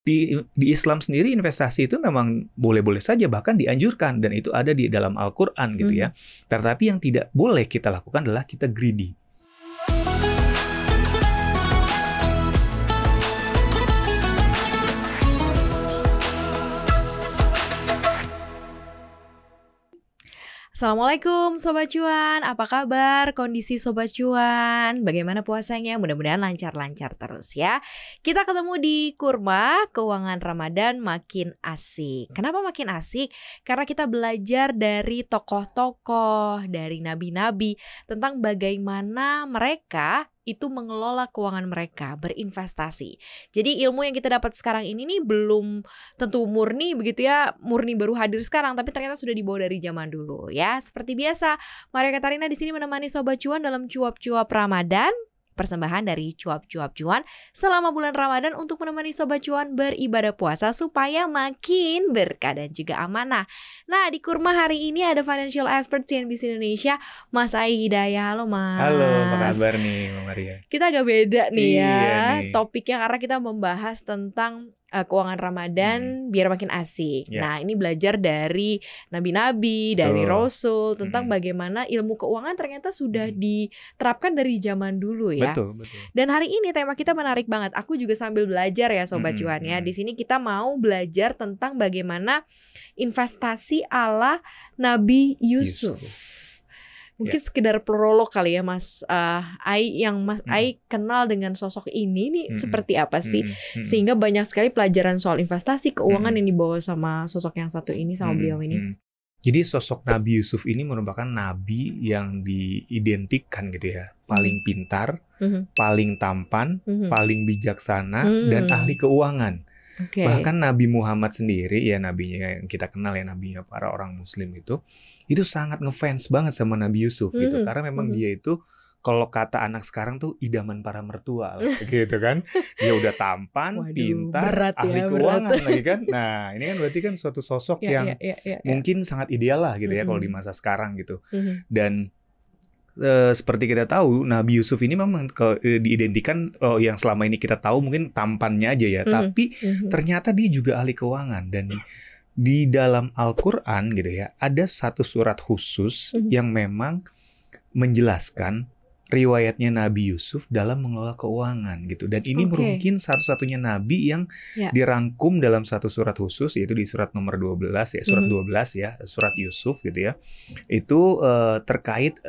Di Islam sendiri investasi itu memang boleh-boleh saja, bahkan dianjurkan, dan itu ada di dalam Al-Qur'an gitu ya. Tetapi yang tidak boleh kita lakukan adalah kita greedy. Assalamualaikum Sobat Cuan, apa kabar kondisi Sobat Cuan? Bagaimana puasanya? Mudah-mudahan lancar-lancar terus ya. Kita ketemu di Kurma, keuangan Ramadan makin asik. Kenapa makin asik? Karena kita belajar dari tokoh-tokoh, dari nabi-nabi tentang bagaimana mereka itu mengelola keuangan mereka, berinvestasi. Jadi ilmu yang kita dapat sekarang ini nih belum tentu murni begitu ya, murni baru hadir sekarang, tapi ternyata sudah dibawa dari zaman dulu ya. Seperti biasa, Maria Katarina di sini menemani Sobat Cuan dalam cuap-cuap Ramadan. Persembahan dari cuap-cuap cuan selama bulan Ramadan untuk menemani Sobat Cuan beribadah puasa supaya makin berkah dan juga amanah. Nah, di Kurma hari ini ada financial expert CNBC Indonesia, Mas Ai Hidayah. Halo Mas. Halo, apa kabar nih Mbak Maria? Kita agak beda nih ya nih. topiknya, karena kita membahas tentang keuangan Ramadan biar makin asik. Nah, ini belajar dari nabi-nabi, dari Rasul tentang bagaimana ilmu keuangan ternyata sudah diterapkan dari zaman dulu ya. Betul. Dan hari ini tema kita menarik banget. Aku juga sambil belajar ya Sobat Cuan ya. Di sini kita mau belajar tentang bagaimana investasi ala Nabi Yusuf. Mungkin sekedar prolog kali ya Mas Ai, yang Mas Ai kenal dengan sosok ini nih seperti apa sih, sehingga banyak sekali pelajaran soal investasi, keuangan yang dibawa sama sosok yang satu ini, sama beliau ini. Jadi sosok Nabi Yusuf ini merupakan nabi yang diidentikan gitu ya, paling pintar, paling tampan, paling bijaksana, dan ahli keuangan. Bahkan Nabi Muhammad sendiri ya, nabinya yang kita kenal ya, nabinya para orang muslim itu sangat ngefans banget sama Nabi Yusuf gitu, karena memang dia itu kalau kata anak sekarang tuh idaman para mertua gitu kan. Dia udah tampan, pintar, ahli keuangan lagi kan. Nah, ini kan berarti kan suatu sosok yang mungkin sangat ideal lah gitu ya kalau di masa sekarang gitu. Dan seperti kita tahu, Nabi Yusuf ini memang diidentikan yang selama ini kita tahu mungkin tampannya aja ya, tapi ternyata dia juga ahli keuangan. Dan di dalam Al-Qur'an gitu ya, ada satu surat khusus yang memang menjelaskan riwayatnya Nabi Yusuf dalam mengelola keuangan gitu. Dan ini mungkin satu-satunya nabi yang dirangkum dalam satu surat khusus, yaitu di surat nomor 12 ya, surat 12 ya, surat Yusuf gitu ya. Itu terkait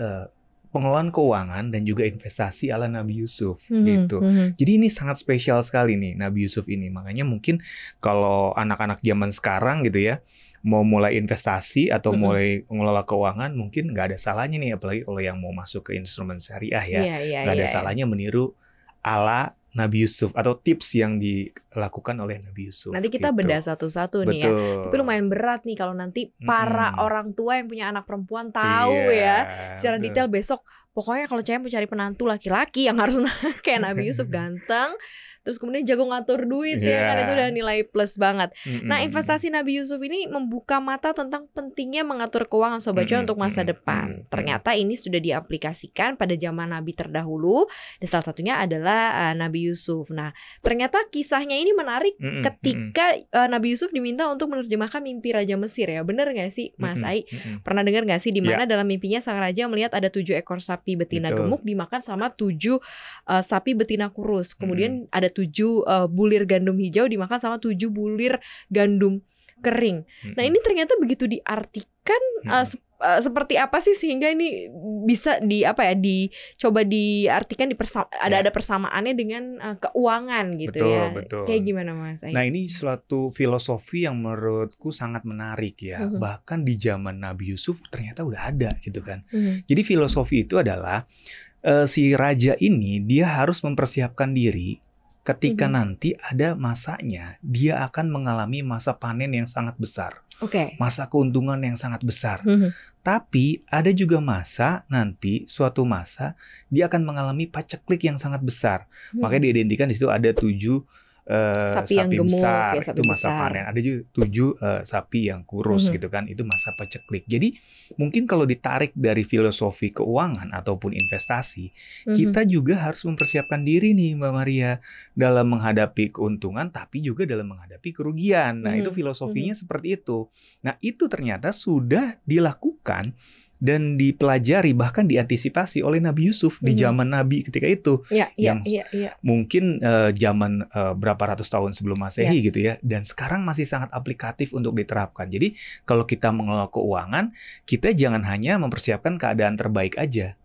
pengelolaan keuangan dan juga investasi ala Nabi Yusuf gitu. Jadi ini sangat spesial sekali nih Nabi Yusuf ini. Makanya mungkin kalau anak-anak zaman sekarang gitu ya, mau mulai investasi atau mulai mengelola keuangan, mungkin nggak ada salahnya nih, apalagi kalau yang mau masuk ke instrumen syariah ya, nggak ada salahnya meniru ala Nabi Yusuf atau tips yang dilakukan oleh Nabi Yusuf. Nanti kita bedah satu-satu nih ya. Tapi lumayan berat nih kalau nanti para orang tua yang punya anak perempuan tahu ya secara detail besok. Pokoknya kalau cewek mau cari penantu laki-laki yang harus kayak Nabi Yusuf, ganteng, terus kemudian jago ngatur duit ya kan, itu udah nilai plus banget. Nah, investasi Nabi Yusuf ini membuka mata tentang pentingnya mengatur keuangan Sobat Cuan untuk masa depan. Ternyata ini sudah diaplikasikan pada zaman Nabi terdahulu, dan salah satunya adalah Nabi Yusuf. Nah, ternyata kisahnya ini menarik ketika Nabi Yusuf diminta untuk menerjemahkan mimpi Raja Mesir ya. Bener gak sih Mas Ai? Pernah dengar gak sih, di mana dalam mimpinya sang raja melihat ada 7 ekor sapi betina gemuk dimakan sama 7 sapi betina kurus. Kemudian ada 7 bulir gandum hijau dimakan sama 7 bulir gandum kering. Nah, ini ternyata begitu diartikan seperti apa sih sehingga ini bisa dicoba diartikan ada persamaannya dengan keuangan gitu. Betul. Kayak gimana Mas Ai? Nah, ini suatu filosofi yang menurutku sangat menarik ya. Bahkan di zaman Nabi Yusuf ternyata udah ada gitu kan. Jadi filosofi itu adalah si raja ini dia harus mempersiapkan diri ketika nanti ada masanya dia akan mengalami masa panen yang sangat besar. Masa keuntungan yang sangat besar. Tapi ada juga suatu masa dia akan mengalami paceklik yang sangat besar. Makanya diidentikan di situ ada 7 sapi yang gemuk, besar, ya, sapi itu masa besar. panen. Ada juga 7 sapi yang kurus gitu kan, itu masa paceklik. Jadi mungkin kalau ditarik dari filosofi keuangan ataupun investasi, kita juga harus mempersiapkan diri nih Mbak Maria dalam menghadapi keuntungan tapi juga dalam menghadapi kerugian. Nah, itu filosofinya seperti itu. Nah, itu ternyata sudah dilakukan dan dipelajari bahkan diantisipasi oleh Nabi Yusuf di zaman Nabi ketika itu, yang mungkin zaman berapa ratus tahun sebelum Masehi gitu ya, dan sekarang masih sangat aplikatif untuk diterapkan. Jadi kalau kita mengelola keuangan, kita jangan hanya mempersiapkan keadaan terbaik aja,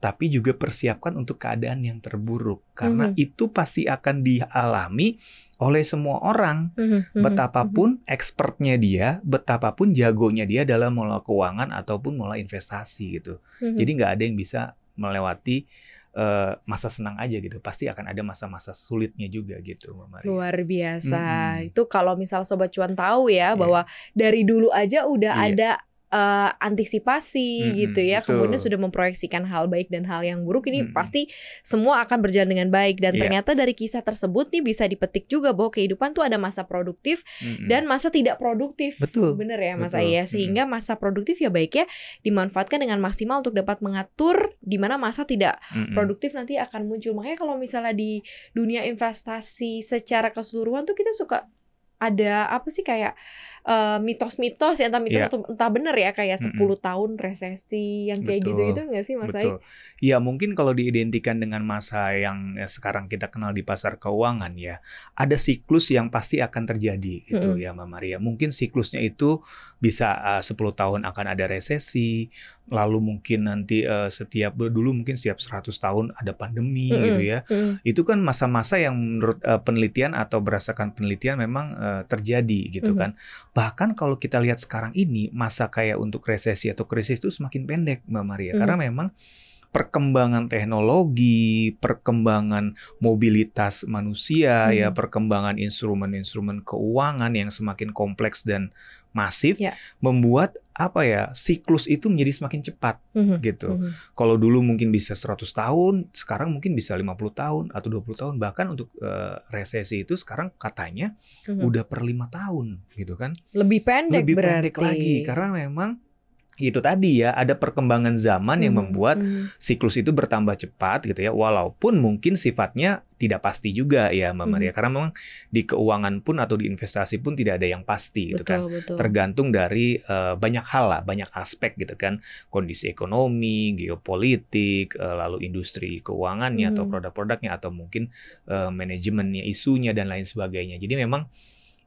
tapi juga persiapkan untuk keadaan yang terburuk, karena itu pasti akan dialami oleh semua orang, betapapun expertnya dia, betapapun jagonya dia dalam mengelola keuangan ataupun mengelola investasi gitu. Jadi nggak ada yang bisa melewati masa senang aja gitu, pasti akan ada masa-masa sulitnya juga gitu, Mbak Maria. Luar biasa. Itu kalau misal Sobat Cuan tahu ya, bahwa dari dulu aja udah ada antisipasi gitu ya, kemudian sudah memproyeksikan hal baik dan hal yang buruk, ini pasti semua akan berjalan dengan baik. Dan ternyata dari kisah tersebut nih bisa dipetik juga bahwa kehidupan tuh ada masa produktif dan masa tidak produktif. Bener ya Mas Ayah, sehingga masa produktif ya baiknya dimanfaatkan dengan maksimal untuk dapat mengatur di mana masa tidak produktif nanti akan muncul. Makanya kalau misalnya di dunia investasi secara keseluruhan tuh kita suka ada apa sih kayak mitos-mitos ya, entah mitos atau entah benar ya, kayak 10 tahun resesi yang kayak gitu-gitu nggak sih Mas Aik? Ya mungkin kalau diidentikan dengan masa yang sekarang kita kenal di pasar keuangan ya, ada siklus yang pasti akan terjadi gitu ya Mbak Maria. Mungkin siklusnya itu bisa 10 tahun akan ada resesi, lalu mungkin nanti dulu mungkin setiap 100 tahun ada pandemi gitu ya. Itu kan masa-masa yang menurut penelitian atau berdasarkan penelitian memang terjadi gitu kan. Bahkan kalau kita lihat sekarang ini, masa kayak untuk resesi atau krisis itu semakin pendek Mbak Maria, karena memang perkembangan teknologi, perkembangan mobilitas manusia, ya perkembangan instrumen-instrumen keuangan yang semakin kompleks dan masif, membuat siklus itu menjadi semakin cepat gitu. Kalau dulu mungkin bisa 100 tahun, sekarang mungkin bisa 50 tahun atau 20 tahun. Bahkan untuk resesi itu sekarang katanya udah per 5 tahun gitu kan. Lebih pendek pendek lagi, karena memang itu tadi ya, ada perkembangan zaman yang membuat siklus itu bertambah cepat gitu ya, walaupun mungkin sifatnya tidak pasti juga ya Mbak Maria, karena memang di keuangan pun atau di investasi pun tidak ada yang pasti gitu kan. Tergantung dari banyak hal lah, banyak aspek gitu kan, kondisi ekonomi, geopolitik, lalu industri keuangannya atau produk-produknya, atau mungkin manajemennya, isunya dan lain sebagainya. Jadi memang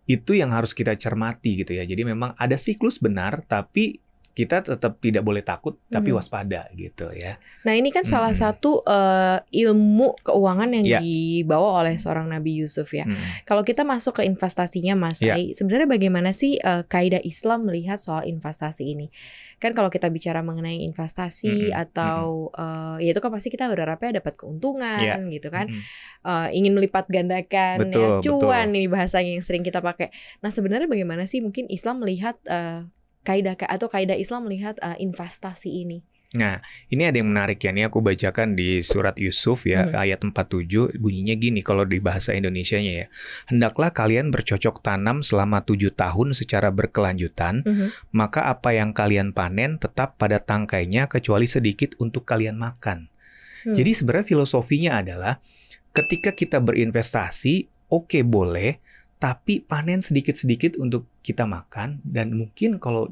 itu yang harus kita cermati gitu ya. Jadi memang ada siklus benar, tapi kita tetap tidak boleh takut, tapi waspada gitu ya. Nah ini kan salah satu ilmu keuangan yang dibawa oleh seorang Nabi Yusuf ya. Kalau kita masuk ke investasinya Mas Ai, sebenarnya bagaimana sih kaidah Islam melihat soal investasi ini? Kan kalau kita bicara mengenai investasi atau ya itu kan pasti kita berharapnya dapat keuntungan gitu kan. Ingin melipat gandakan cuan, ini bahasanya yang sering kita pakai. Nah sebenarnya bagaimana sih mungkin Islam melihat kaidah Islam melihat investasi ini? Nah, ini ada yang menarik ya. Ini aku bacakan di surat Yusuf ya, ayat 47, bunyinya gini kalau di bahasa Indonesianya ya. Hendaklah kalian bercocok tanam selama 7 tahun secara berkelanjutan, maka apa yang kalian panen tetap pada tangkainya kecuali sedikit untuk kalian makan. Jadi sebenarnya filosofinya adalah ketika kita berinvestasi, oke boleh, tapi panen sedikit-sedikit untuk kita makan, dan mungkin kalau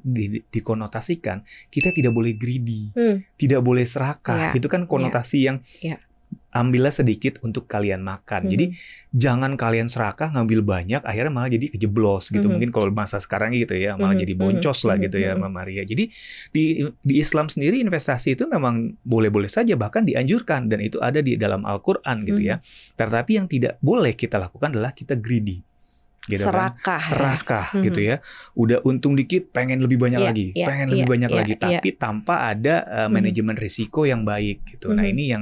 dikonotasikan, kita tidak boleh greedy, tidak boleh serakah. Itu kan konotasi yang ambillah sedikit untuk kalian makan. Jadi jangan kalian serakah ngambil banyak, akhirnya malah jadi kejeblos gitu. Mungkin kalau masa sekarang gitu ya, malah jadi boncos lah gitu ya Mbak Maria. Jadi di Islam sendiri investasi itu memang boleh-boleh saja, bahkan dianjurkan, dan itu ada di dalam Al-Qur'an gitu ya. Tetapi yang tidak boleh kita lakukan adalah kita greedy. Gitu serakah gitu ya, udah untung dikit pengen lebih banyak lagi, lebih banyak lagi, tapi tanpa ada manajemen risiko yang baik gitu. Nah ini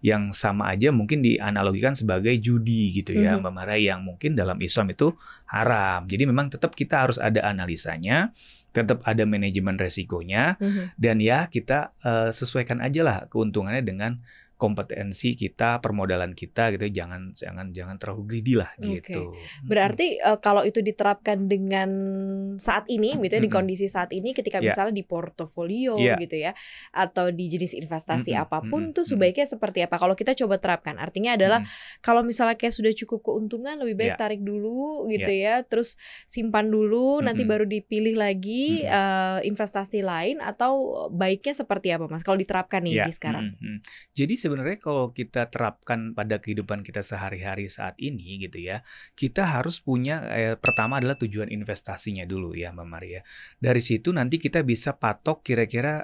yang sama aja mungkin dianalogikan sebagai judi gitu ya Mbak Maria, yang mungkin dalam Islam itu haram. Jadi memang tetap kita harus ada analisanya, tetap ada manajemen risikonya, dan ya kita sesuaikan aja lah keuntungannya dengan kompetensi kita, permodalan kita gitu, jangan terlalu greedy lah gitu. Berarti kalau itu diterapkan dengan saat ini gitu ya, di kondisi saat ini ketika misalnya di portofolio gitu ya, atau di jenis investasi apapun tuh sebaiknya seperti apa? Kalau kita coba terapkan, artinya adalah kalau misalnya kayak sudah cukup keuntungan, lebih baik tarik dulu gitu ya, terus simpan dulu, nanti baru dipilih lagi investasi lain, atau baiknya seperti apa Mas kalau diterapkan nih di sekarang? Jadi sebenarnya kalau kita terapkan pada kehidupan kita sehari-hari saat ini gitu ya, kita harus punya pertama adalah tujuan investasinya dulu ya Mbak Maria. Dari situ nanti kita bisa patok kira-kira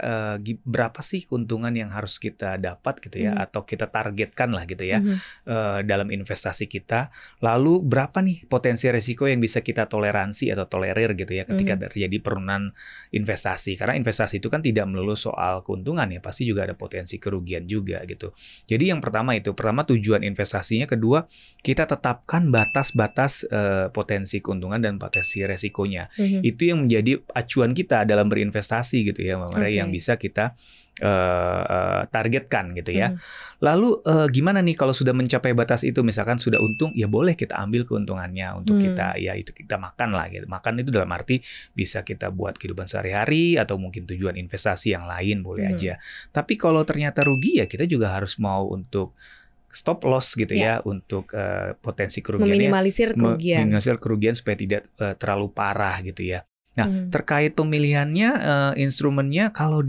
berapa sih keuntungan yang harus kita dapat gitu ya, atau kita targetkan lah gitu ya dalam investasi kita. Lalu berapa nih potensi risiko yang bisa kita toleransi atau tolerir gitu ya ketika terjadi penurunan investasi. Karena investasi itu kan tidak melulu soal keuntungan ya, pasti juga ada potensi kerugian juga gitu. Jadi yang pertama tujuan investasinya, kedua kita tetapkan batas-batas potensi keuntungan dan potensi resikonya. Itu yang menjadi acuan kita dalam berinvestasi gitu ya Mbak Maria, yang bisa kita targetkan gitu ya. Lalu gimana nih kalau sudah mencapai batas itu, misalkan sudah untung, ya boleh kita ambil keuntungannya untuk kita ya itu kita makan lah gitu. Makan itu dalam arti bisa kita buat kehidupan sehari-hari atau mungkin tujuan investasi yang lain boleh aja. Tapi kalau ternyata rugi ya kita juga harus mau untuk stop loss gitu ya untuk potensi kerugiannya, meminimalisir kerugian supaya tidak terlalu parah gitu ya. Nah, terkait pemilihannya instrumennya kalau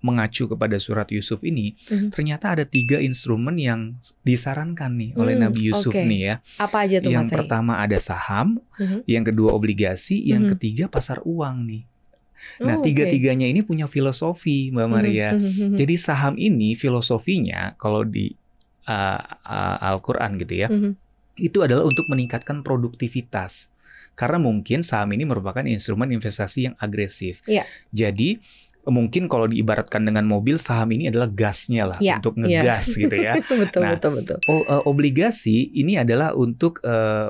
mengacu kepada surat Yusuf ini, ternyata ada 3 instrumen yang disarankan nih oleh Nabi Yusuf nih ya. Apa aja tuh Yang pertama ada saham, yang kedua obligasi, yang ketiga pasar uang nih. Nah, tiga-tiganya ini punya filosofi Mbak Maria. Jadi saham ini filosofinya kalau di Al-Quran gitu ya, itu adalah untuk meningkatkan produktivitas. Karena mungkin saham ini merupakan instrumen investasi yang agresif. Jadi mungkin kalau diibaratkan dengan mobil, saham ini adalah gasnya lah untuk ngegas gitu ya. betul. Obligasi ini adalah untuk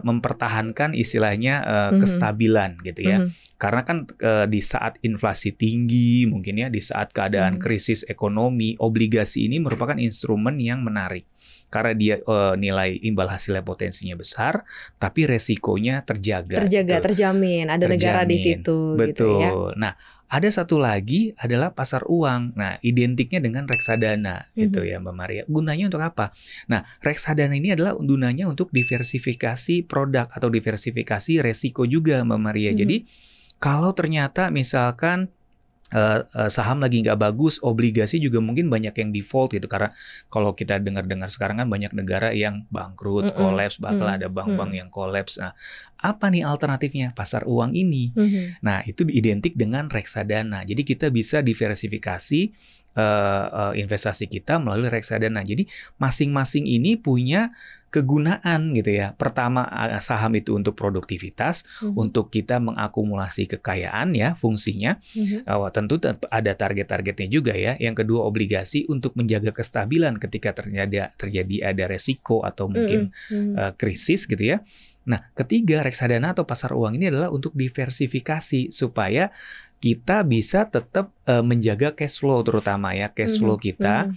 mempertahankan istilahnya kestabilan gitu ya. Karena kan di saat inflasi tinggi, mungkin ya di saat keadaan krisis ekonomi, obligasi ini merupakan instrumen yang menarik. Karena dia nilai imbal hasilnya potensinya besar, tapi resikonya terjaga. Terjamin. Ada negara di situ. Betul. Gitu ya. Nah, ada satu lagi adalah pasar uang. Nah, identiknya dengan reksadana gitu ya Mbak Maria. Gunanya untuk apa? Nah, reksadana ini adalah gunanya untuk diversifikasi produk atau diversifikasi resiko juga Mbak Maria. Jadi kalau ternyata misalkan saham lagi nggak bagus, obligasi juga mungkin banyak yang default gitu. Karena kalau kita dengar-dengar sekarang kan banyak negara yang bangkrut, kolaps, bahkan ada bank-bank yang kolaps. Nah, apa nih alternatifnya? Pasar uang ini. Nah, itu identik dengan reksadana. Jadi kita bisa diversifikasi investasi kita melalui reksadana. Jadi masing-masing ini punya kegunaan gitu ya. Pertama, saham itu untuk produktivitas, untuk kita mengakumulasi kekayaan ya fungsinya. Tentu ada target-targetnya juga ya. Yang kedua, obligasi untuk menjaga kestabilan ketika terjadi ada resiko atau mungkin krisis gitu ya. Nah, ketiga, reksadana atau pasar uang ini adalah untuk diversifikasi supaya kita bisa tetap menjaga cash flow, terutama ya cash flow kita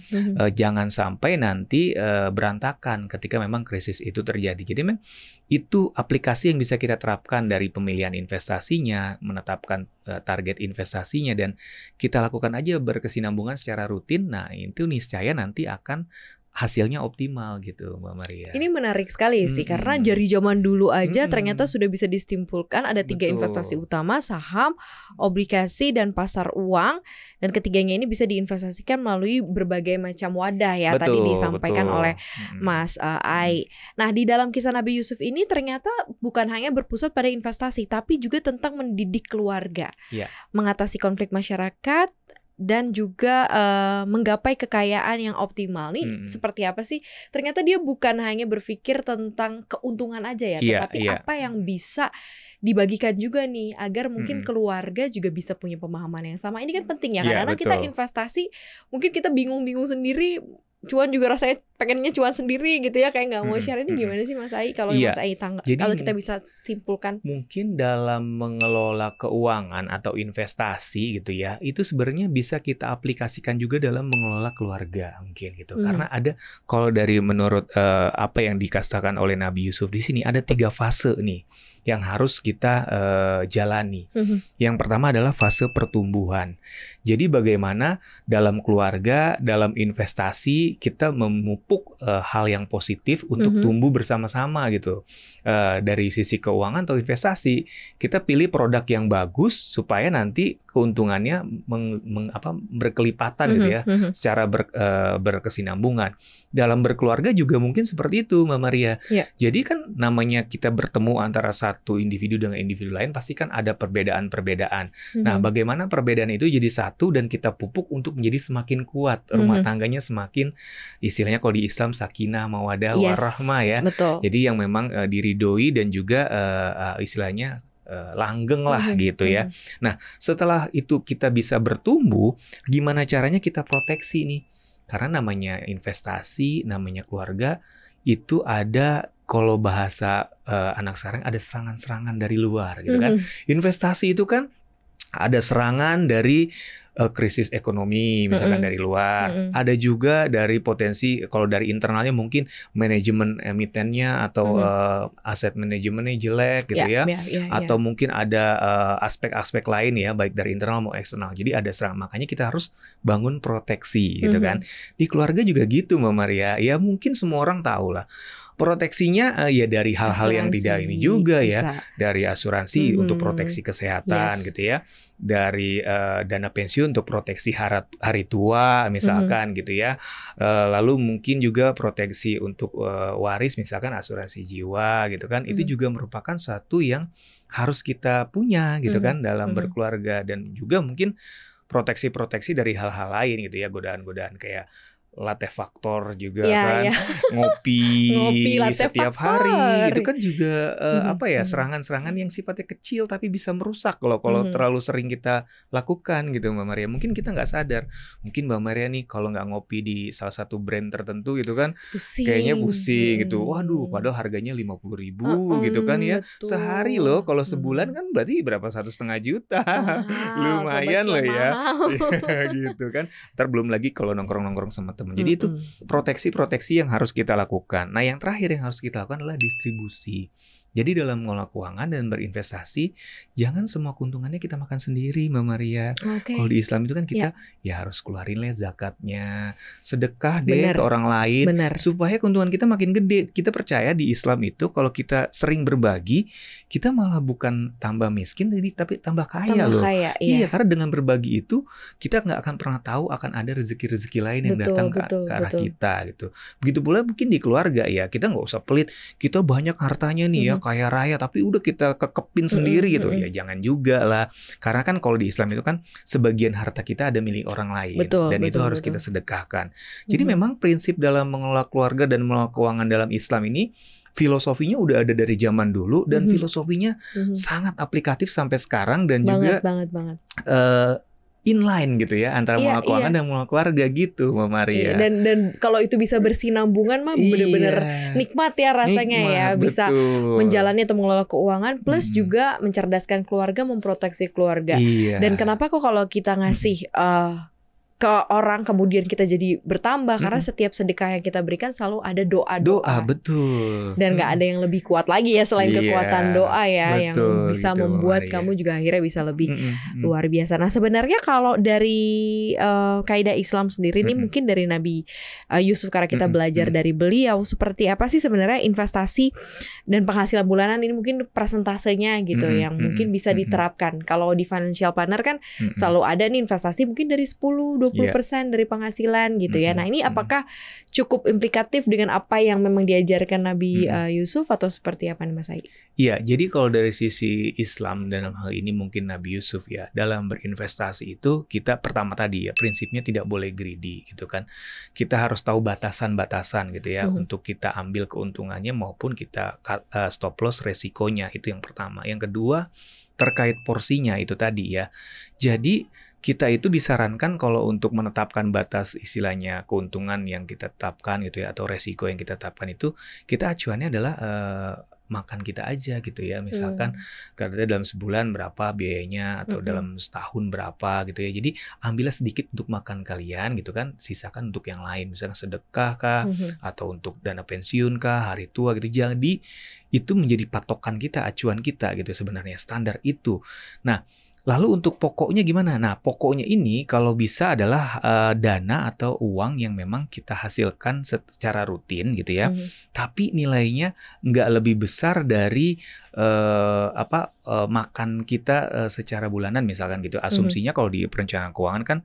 jangan sampai nanti berantakan ketika memang krisis itu terjadi. Jadi memang itu aplikasi yang bisa kita terapkan dari pemilihan investasinya, menetapkan target investasinya, dan kita lakukan aja berkesinambungan secara rutin. Nah, itu niscaya nanti akan hasilnya optimal gitu Mbak Maria. Ini menarik sekali sih, karena dari zaman dulu aja ternyata sudah bisa disimpulkan ada 3 investasi utama, saham, obligasi, dan pasar uang. Dan ketiganya ini bisa diinvestasikan melalui berbagai macam wadah ya, tadi disampaikan oleh Mas Ai. Nah, di dalam kisah Nabi Yusuf ini ternyata bukan hanya berpusat pada investasi, tapi juga tentang mendidik keluarga, mengatasi konflik masyarakat, dan juga menggapai kekayaan yang optimal. Nih seperti apa sih? Ternyata dia bukan hanya berpikir tentang keuntungan aja ya, tetapi apa yang bisa dibagikan juga nih agar mungkin keluarga juga bisa punya pemahaman yang sama. Ini kan penting ya, karena kita investasi mungkin kita bingung-bingung sendiri cuan juga rasanya pengennya cuan sendiri gitu ya, kayak nggak mau share. Ini gimana sih Mas Ai? Kalau Mas Ai kalau kita bisa simpulkan, mungkin dalam mengelola keuangan atau investasi gitu ya, itu sebenarnya bisa kita aplikasikan juga dalam mengelola keluarga mungkin gitu. Karena ada, kalau dari menurut apa yang dikatakan oleh Nabi Yusuf di sini, ada 3 fase nih yang harus kita jalani. Yang pertama adalah fase pertumbuhan. Jadi bagaimana dalam keluarga, dalam investasi kita memupuk hal yang positif untuk tumbuh bersama-sama gitu. Dari sisi keuangan atau investasi, kita pilih produk yang bagus supaya nanti keuntungannya berkelipatan gitu ya, secara berkesinambungan. Dalam berkeluarga juga mungkin seperti itu, Mbak Maria. Jadi kan namanya kita bertemu antara satu individu dengan individu lain, pasti kan ada perbedaan-perbedaan. Nah, bagaimana perbedaan itu jadi satu dan kita pupuk untuk menjadi semakin kuat, rumah tangganya semakin, istilahnya kalau di Islam sakinah, mawadah, warahmah ya. Betul. Jadi yang memang diridhoi dan juga istilahnya langgeng lah gitu ya. Nah, setelah itu kita bisa bertumbuh, gimana caranya kita proteksi nih? Karena namanya investasi, namanya keluarga, itu ada, kalau bahasa anak sekarang, ada serangan-serangan dari luar gitu kan. Investasi itu kan ada serangan dari krisis ekonomi misalkan dari luar. Ada juga dari potensi, kalau dari internalnya mungkin manajemen emitennya atau aset manajemennya jelek gitu atau mungkin ada aspek-aspek lain ya, baik dari internal maupun eksternal. Jadi ada serangan, makanya kita harus bangun proteksi gitu kan. Di keluarga juga gitu Mbak Maria. Ya mungkin semua orang tahu lah. Proteksinya ya dari hal-hal yang tidak ini juga ya, dari asuransi untuk proteksi kesehatan gitu ya, dari dana pensiun untuk proteksi hari tua misalkan gitu ya, lalu mungkin juga proteksi untuk waris misalkan asuransi jiwa gitu kan. Itu juga merupakan satu yang harus kita punya gitu kan dalam berkeluarga, dan juga mungkin proteksi-proteksi dari hal-hal lain gitu ya, godaan-godaan kayak latte faktor juga ngopi setiap hari itu kan juga serangan-serangan yang sifatnya kecil tapi bisa merusak kalau terlalu sering kita lakukan gitu Mbak Maria. Mungkin kita nggak sadar, mungkin Mbak Maria nih kalau nggak ngopi di salah satu brand tertentu gitu kan, kayaknya pusing gitu. Waduh, padahal harganya 50.000 gitu kan ya, sehari loh. Kalau sebulan kan berarti berapa, 1,5 juta. Lumayan loh ya. Gitu kan. Ntar belum lagi kalau nongkrong-nongkrong sama teman. Jadi itu proteksi-proteksi yang harus kita lakukan. Nah, yang terakhir yang harus kita lakukan adalah distribusi. Jadi dalam mengelola keuangan dan berinvestasi, jangan semua keuntungannya kita makan sendiri, Mbak Maria. Kalau di Islam itu kan kita ya harus keluarin zakatnya, sedekah deh ke orang lain, supaya keuntungan kita makin gede. Kita percaya di Islam itu kalau kita sering berbagi, kita malah bukan tambah miskin, tapi tambah kaya loh. Iya, karena dengan berbagi itu kita nggak akan pernah tahu akan ada rezeki-rezeki lain yang datang ke arah kita gitu. Begitu pula mungkin di keluarga ya, kita nggak usah pelit. Kita banyak hartanya nih ya, kaya raya, tapi udah kita kekepin sendiri gitu. Ya jangan juga lah. Karena kan kalau di Islam itu kan sebagian harta kita ada milik orang lain. Dan itu harus kita sedekahkan. Jadi memang prinsip dalam mengelola keluarga dan mengelola keuangan dalam Islam ini, filosofinya udah ada dari zaman dulu, dan filosofinya sangat aplikatif sampai sekarang, dan juga inline gitu ya antara mengelola keuangan dan mengelola keluarga gitu Mbak Maria. Dan kalau itu bisa bersinambungan mah bener-bener nikmat ya rasanya, ya bisa menjalani atau mengelola keuangan plus juga mencerdaskan keluarga, memproteksi keluarga. Dan kenapa kok kalau kita ngasih ke orang kemudian kita jadi bertambah, karena setiap sedekah yang kita berikan selalu ada doa-doa. Betul. Dan nggak ada yang lebih kuat lagi ya selain kekuatan doa ya, yang bisa gitu, membuat kamu juga akhirnya bisa lebih luar biasa. Nah, sebenarnya kalau dari kaidah Islam sendiri ini mungkin dari Nabi Yusuf, karena kita belajar dari beliau, seperti apa sih sebenarnya investasi dan penghasilan bulanan ini, mungkin persentasenya gitu yang mungkin bisa diterapkan. Kalau di financial planner kan selalu ada nih investasi mungkin dari 10-20% dari penghasilan gitu ya. Nah, ini apakah cukup implikatif dengan apa yang memang diajarkan Nabi Yusuf atau seperti apa nih Mas Ai? Iya, jadi kalau dari sisi Islam dalam hal ini mungkin Nabi Yusuf ya, dalam berinvestasi itu kita pertama tadi ya, prinsipnya tidak boleh greedy gitu kan. Kita harus tahu batasan-batasan gitu ya, untuk kita ambil keuntungannya maupun kita stop loss resikonya, itu yang pertama. Yang kedua, terkait porsinya itu tadi ya. Jadi kita itu disarankan kalau untuk menetapkan batas istilahnya keuntungan yang kita tetapkan gitu ya, atau resiko yang kita tetapkan itu, kita acuannya adalah makan kita aja gitu ya. Misalkan karena dalam sebulan berapa biayanya atau dalam setahun berapa gitu ya. Jadi ambillah sedikit untuk makan kalian gitu kan, sisakan untuk yang lain, misalnya sedekah kah atau untuk dana pensiun kah, hari tua gitu. Jadi itu menjadi patokan kita, acuan kita gitu sebenarnya, standar itu. Nah, lalu untuk pokoknya gimana? Nah, pokoknya ini kalau bisa adalah dana atau uang yang memang kita hasilkan secara rutin gitu ya. Tapi nilainya nggak lebih besar dari makan kita secara bulanan misalkan gitu. Asumsinya kalau di perencanaan keuangan kan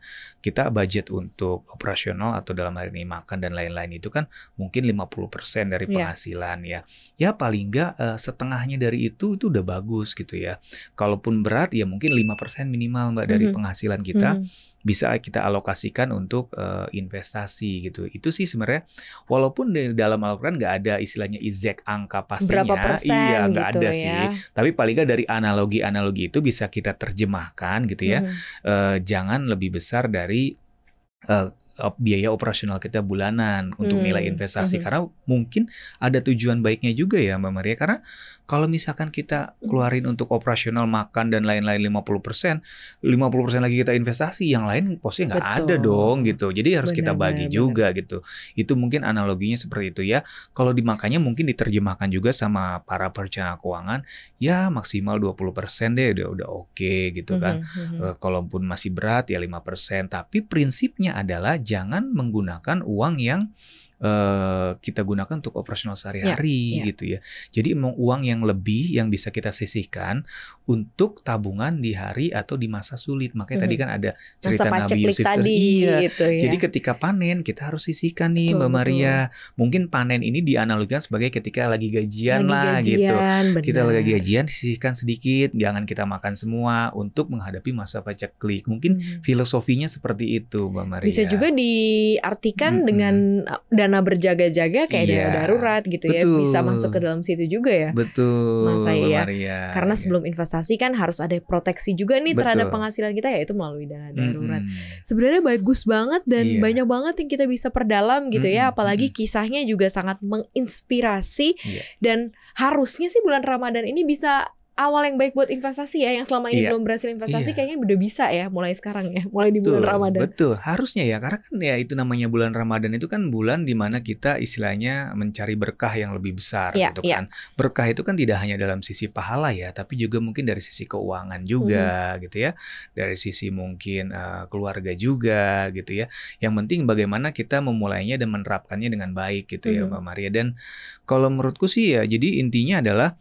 kita budget untuk operasional atau dalam hal ini makan dan lain-lain itu kan mungkin 50% dari penghasilan ya. Ya paling nggak setengahnya dari itu udah bagus gitu ya. Kalaupun berat ya mungkin 5% minimal Mbak dari penghasilan kita. Bisa kita alokasikan untuk investasi gitu. Itu sih sebenarnya walaupun di dalam Al-Quran nggak ada istilahnya exact angka pastinya, berapa persen iya nggak gitu ada ya. sih. Tapi paling nggak dari analogi-analogi itu bisa kita terjemahkan gitu ya. Jangan lebih besar dari biaya operasional kita bulanan untuk nilai investasi, karena mungkin ada tujuan baiknya juga ya Mbak Maria, karena kalau misalkan kita keluarin untuk operasional makan dan lain-lain 50% lagi kita investasi, yang lain posnya nggak ada dong gitu. Jadi harus kita bagi juga gitu. Itu mungkin analoginya seperti itu ya. Kalau dimakanya mungkin diterjemahkan juga sama para perencana keuangan, ya maksimal 20% deh udah oke gitu kan. Kalaupun masih berat ya 5%. Tapi prinsipnya adalah jangan menggunakan uang yang kita gunakan untuk operasional sehari-hari gitu ya. Jadi emang uang yang lebih yang bisa kita sisihkan untuk tabungan di hari atau di masa sulit. Makanya tadi kan ada cerita Nabi Yusuf tadi. Gitu ya. Jadi ketika panen kita harus sisihkan nih Mbak Maria. Mungkin panen ini dianalogikan sebagai ketika lagi gajian gitu. Benar. Kita lagi gajian sisihkan sedikit, jangan kita makan semua untuk menghadapi masa paceklik. Mungkin filosofinya seperti itu Mbak Maria. Bisa juga diartikan dengan dana berjaga-jaga kayak dana darurat gitu ya, bisa masuk ke dalam situ juga ya. Betul, Mas Maria. Karena ya. sebelum investasi kan harus ada proteksi juga nih terhadap penghasilan kita, yaitu melalui dana darurat. Sebenarnya bagus banget dan banyak banget yang kita bisa perdalam gitu ya, apalagi kisahnya juga sangat menginspirasi dan harusnya sih bulan Ramadan ini bisa awal yang baik buat investasi ya, yang selama ini belum berhasil investasi kayaknya udah bisa ya mulai sekarang ya, mulai di bulan Ramadan. Betul, harusnya ya, karena kan ya itu namanya bulan Ramadan itu kan bulan dimana kita istilahnya mencari berkah yang lebih besar gitu kan. Berkah itu kan tidak hanya dalam sisi pahala ya, tapi juga mungkin dari sisi keuangan juga gitu ya, dari sisi mungkin keluarga juga gitu ya. Yang penting bagaimana kita memulainya dan menerapkannya dengan baik gitu ya Mbak Maria. Dan kalau menurutku sih ya, jadi intinya adalah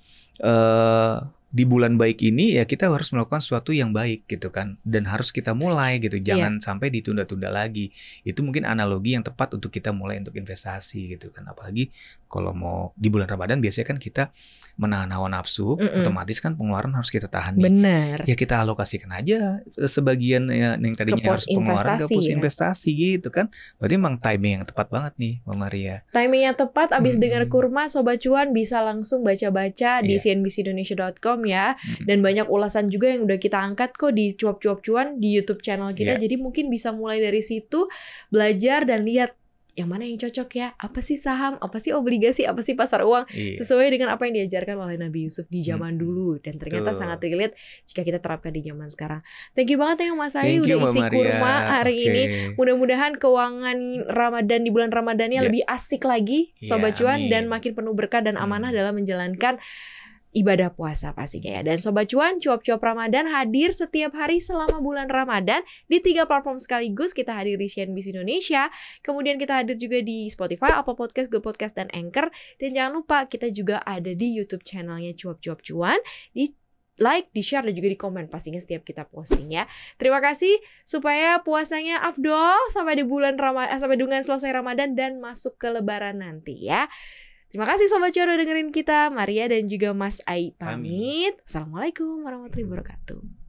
di bulan baik ini ya kita harus melakukan sesuatu yang baik gitu kan, dan harus kita mulai gitu, jangan sampai ditunda-tunda lagi. Itu mungkin analogi yang tepat untuk kita mulai untuk investasi gitu kan. Apalagi kalau mau di bulan Ramadan biasanya kan kita menahan hawa nafsu, otomatis kan pengeluaran harus kita tahan nih. Benar. Ya kita alokasikan aja sebagian yang tadinya harus pengeluaran ke pos investasi gitu kan. Berarti memang timing yang tepat banget nih Mbak Maria. Timingnya tepat, abis dengar kurma Sobat Cuan bisa langsung baca-baca di cnbcindonesia.com ya. Dan banyak ulasan juga yang udah kita angkat kok di Cuap-Cuap Cuan di YouTube channel kita. Jadi mungkin bisa mulai dari situ, belajar dan lihat yang mana yang cocok ya. Apa sih saham, apa sih obligasi, apa sih pasar uang. Sesuai dengan apa yang diajarkan oleh Nabi Yusuf di zaman dulu. Dan ternyata sangat relate jika kita terapkan di zaman sekarang. Thank you banget ya Mas Ayu udah isi kurma hari ini. Mudah-mudahan keuangan Ramadan di bulan Ramadannya lebih asik lagi Sobat Cuan, dan makin penuh berkah dan amanah dalam menjalankan ibadah puasa pastinya ya. Dan Sobat Cuan, Cuap-Cuap Ramadan hadir setiap hari selama bulan Ramadan di 3 platform sekaligus. Kita hadir di CNBC Indonesia, kemudian kita hadir juga di Spotify, Apple Podcast, Google Podcast, dan Anchor. Dan jangan lupa kita juga ada di YouTube channelnya Cuap-Cuap Cuan. Di like, di share, dan juga di komen pastinya setiap kita posting ya. Terima kasih, supaya puasanya afdol sampai di bulan Ramadan, sampai dengan selesai Ramadan dan masuk ke Lebaran nanti ya. Terima kasih Sobat Cuan udah dengerin kita. Maria dan juga Mas Ai pamit. Assalamualaikum warahmatullahi wabarakatuh.